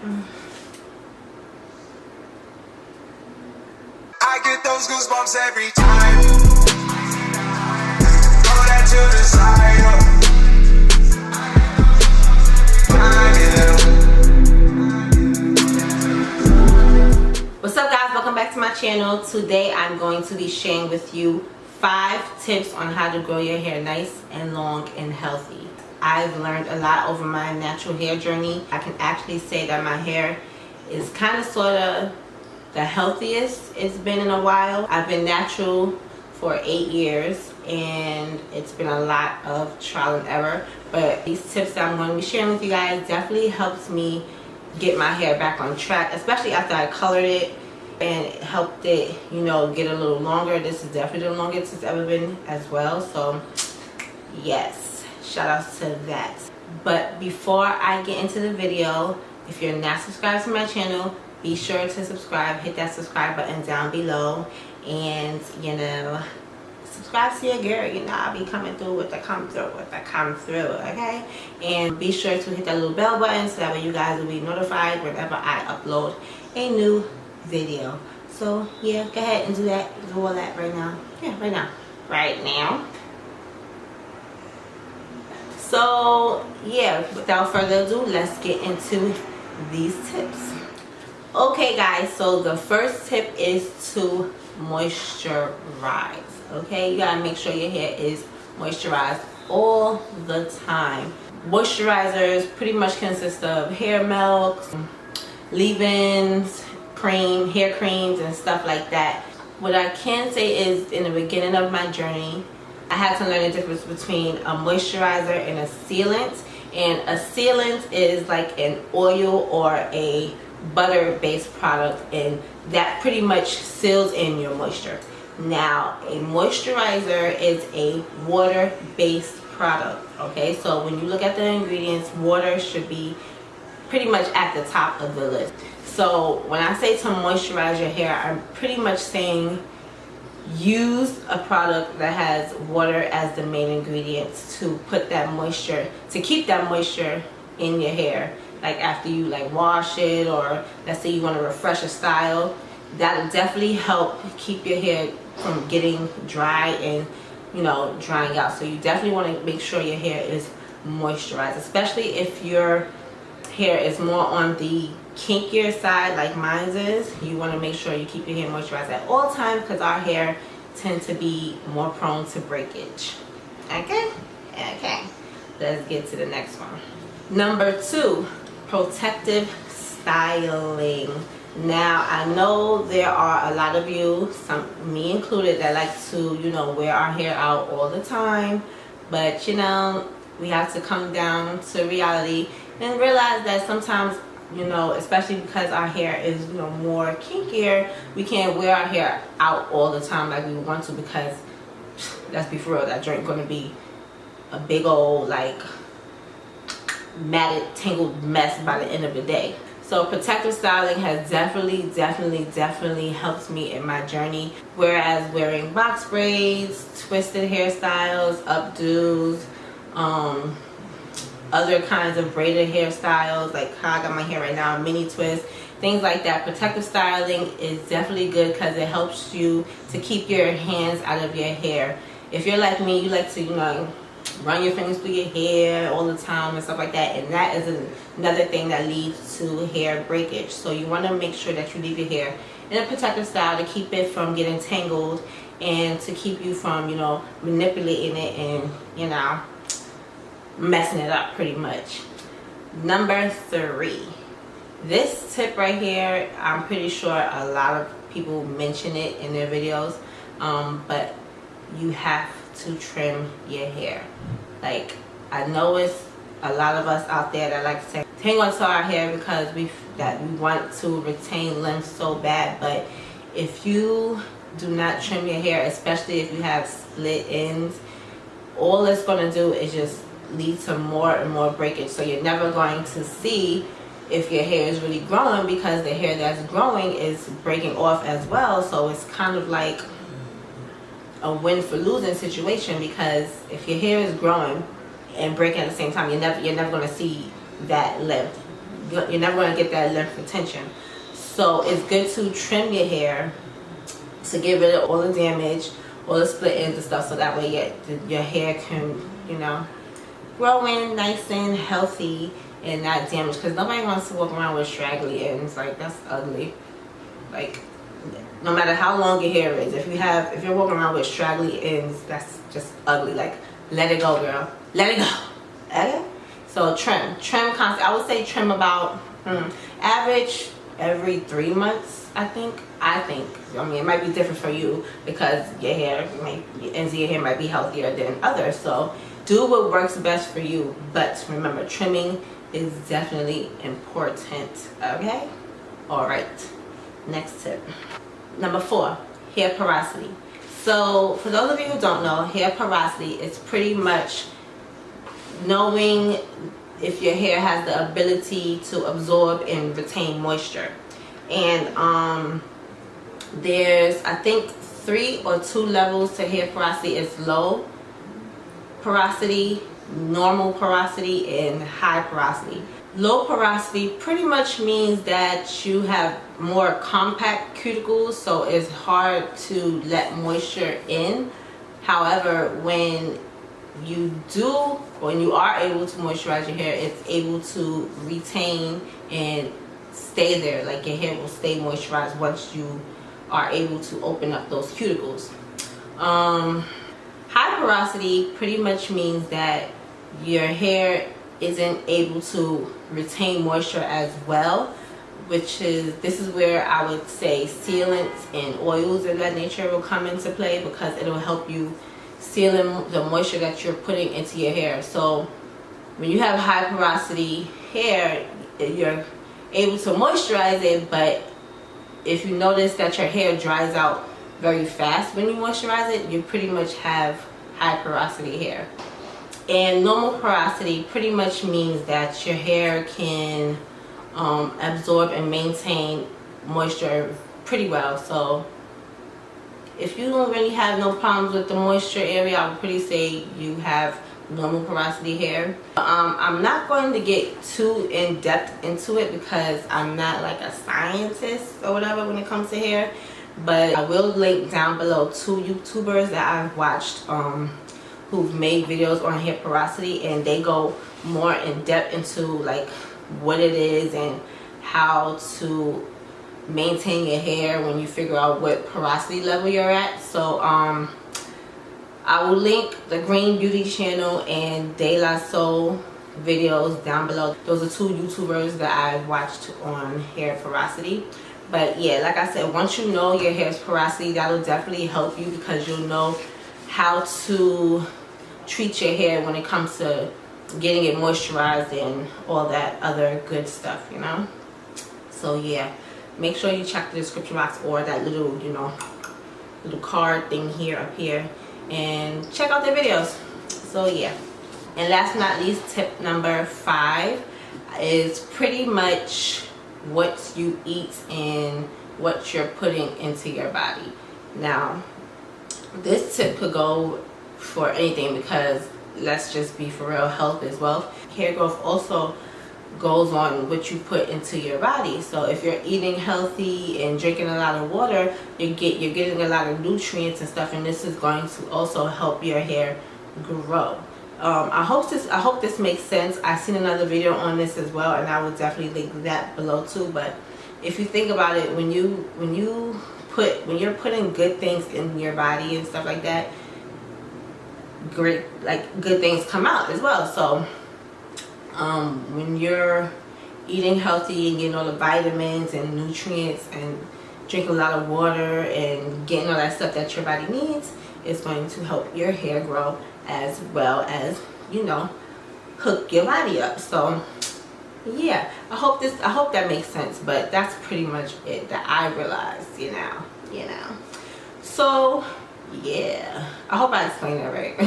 I get those goosebumps every time. Throw that to the side. What's up guys, welcome back to my channel. Today I'm going to be sharing with you 5 tips on how to grow your hair nice and long and healthy. I've learned a lot over my natural hair journey. I can actually say that my hair is kind of sort of the healthiest it's been in a while. I've been natural for 8 years and it's been a lot of trial and error, but these tips that I'm going to be sharing with you guys definitely helps me get my hair back on track, especially after I colored it and it helped it, you know, get a little longer. This is definitely the longest it's ever been as well, so yes, shout outs to that. But before I get into the video, if you're not subscribed to my channel, be sure to subscribe, hit that subscribe button down below, and you know, subscribe to your girl. You know, I'll be coming through with the come through, okay? And be sure to hit that little bell button so that way you guys will be notified whenever I upload a new video. So yeah, go ahead and do that, do all that right now. Yeah, right now. So yeah, without further ado, let's get into these tips. Okay guys, so the first tip is to moisturize. Okay, you gotta make sure your hair is moisturized all the time. Moisturizers pretty much consist of hair milks, leave-ins, cream, hair creams and stuff like that. What I can say is, in the beginning of my journey, I had to learn the difference between a moisturizer and a sealant. And a sealant is like an oil or a butter based product, and that pretty much seals in your moisture. Now a moisturizer is a water based product. Okay, so when you look at the ingredients, water should be pretty much at the top of the list. So when I say to moisturize your hair, I'm pretty much saying use a product that has water as the main ingredient to put that moisture, to keep that moisture in your hair. Like after you like wash it, or let's say you want to refresh a style, that'll definitely help keep your hair from getting dry and, you know, drying out. So you definitely want to make sure your hair is moisturized, especially if your hair is more on the kinkier side like mine is. You want to make sure you keep your hair moisturized at all times, because our hair tend to be more prone to breakage. Okay, let's get to the next one. Number 2, protective styling. Now I know there are a lot of you, some me included, that like to, you know, wear our hair out all the time, but you know, we have to come down to reality and realize that sometimes, you know, especially because our hair is, you know, more kinkier, we can't wear our hair out all the time like we want to, because let's be for real, that joint gonna be a big old like matted, tangled mess by the end of the day. So protective styling has definitely helped me in my journey, whereas wearing box braids, twisted hairstyles, updos, other kinds of braided hairstyles, like how I got my hair right now, mini twist, things like that. Protective styling is definitely good because it helps you to keep your hands out of your hair. If you're like me, you like to, you know, run your fingers through your hair all the time and stuff like that, and that is another thing that leads to hair breakage. So you want to make sure that you leave your hair in a protective style to keep it from getting tangled and to keep you from, you know, manipulating it and, you know, messing it up pretty much. Number 3, this tip right here, I'm pretty sure a lot of people mention it in their videos, but you have to trim your hair. Like, I know it's a lot of us out there that like to hang on to our hair because we want to retain length so bad, but if you do not trim your hair, especially if you have split ends, all it's going to do is just lead to more and more breakage. So you're never going to see if your hair is really growing, because the hair that's growing is breaking off as well. So it's kind of like a win for losing situation, because if your hair is growing and breaking at the same time, you're never going to see that length you're never going to get that length retention. So it's good to trim your hair to get rid of all the damage, all the split ends and stuff, so that way your hair can, you know, grow in nice and healthy and not damaged. Because nobody wants to walk around with straggly ends. Like, that's ugly. Like, no matter how long your hair is, if you're walking around with straggly ends, that's just ugly. Like, let it go, girl. Let it go. Okay? So trim constantly. I would say trim about average every 3 months. I think. I mean, it might be different for you because your ends of your hair might be healthier than others. So do what works best for you. But remember, trimming is definitely important. Okay? All right. Next tip. Number 4, hair porosity. So for those of you who don't know, hair porosity is pretty much knowing if your hair has the ability to absorb and retain moisture. And there's, I think, 3 or 2 levels to hair porosity. It's low porosity, normal porosity, and high porosity. Low porosity pretty much means that you have more compact cuticles, so it's hard to let moisture in. However, when you are able to moisturize your hair, it's able to retain and stay there. Like, your hair will stay moisturized once you are able to open up those cuticles. High porosity pretty much means that your hair isn't able to retain moisture as well, this is where I would say sealants and oils of that nature will come into play, because it'll help you seal in the moisture that you're putting into your hair. So when you have high porosity hair, you're able to moisturize it, but if you notice that your hair dries out very fast when you moisturize it, you pretty much have high porosity hair. And normal porosity pretty much means that your hair can absorb and maintain moisture pretty well. So if you don't really have no problems with the moisture area, I would pretty say you have normal porosity hair. I'm not going to get too in depth into it because I'm not like a scientist or whatever when it comes to hair, but I will link down below 2 YouTubers that I've watched who've made videos on hair porosity, and they go more in depth into like what it is and how to maintain your hair when you figure out what porosity level you're at. So I will link the Green Beauty channel and De La Soul videos down below. Those are 2 YouTubers that I've watched on hair porosity. But yeah, like I said, once you know your hair's porosity, that'll definitely help you, because you'll know how to treat your hair when it comes to getting it moisturized and all that other good stuff, you know. So yeah, make sure you check the description box or that little, you know, little card thing here up here, and check out their videos. So yeah. And last but not least, tip number 5 is pretty much what you eat and what you're putting into your body. Now, this tip could go for anything, because let's just be for real, health is wealth. Hair growth also goes on what you put into your body. So if you're eating healthy and drinking a lot of water, you're getting a lot of nutrients and stuff, and this is going to also help your hair grow. I hope this makes sense. I've seen another video on this as well, and I will definitely link that below too. But if you think about it, when you're putting good things in your body and stuff like that, good things come out as well. So when you're eating healthy and getting all the vitamins and nutrients and drinking a lot of water and getting all that stuff that your body needs, it's going to help your hair grow, as well as, you know, hook your body up. So yeah, I hope that makes sense. But that's pretty much it that I realized, you know. So yeah, I hope I explained that right.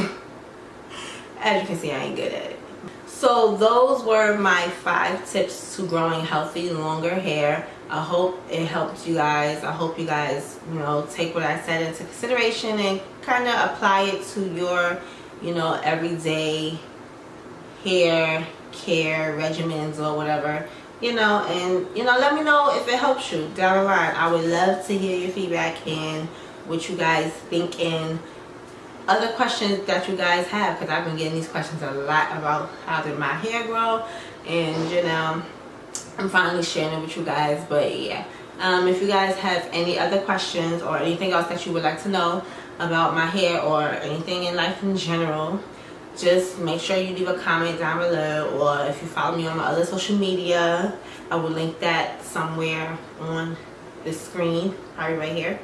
As you can see, I ain't good at it. So those were my 5 tips to growing healthy, longer hair. I hope it helped you guys. I hope you guys, you know, take what I said into consideration and kind of apply it to your, you know, everyday hair care regimens or whatever, you know, and you know, let me know if it helps you down the line. I would love to hear your feedback and what you guys think and other questions that you guys have, because I've been getting these questions a lot about how did my hair grow, and you know, I'm finally sharing it with you guys. But yeah, if you guys have any other questions or anything else that you would like to know about my hair or anything in life in general, just make sure you leave a comment down below, or if you follow me on my other social media, I will link that somewhere on the screen, probably right here.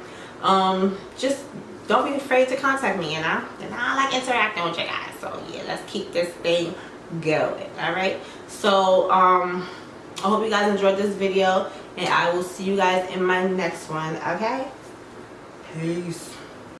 Just don't be afraid to contact me, you know, and I like interacting with you guys. So yeah, let's keep this thing going. All right, so I hope you guys enjoyed this video, and I will see you guys in my next one. Okay, peace.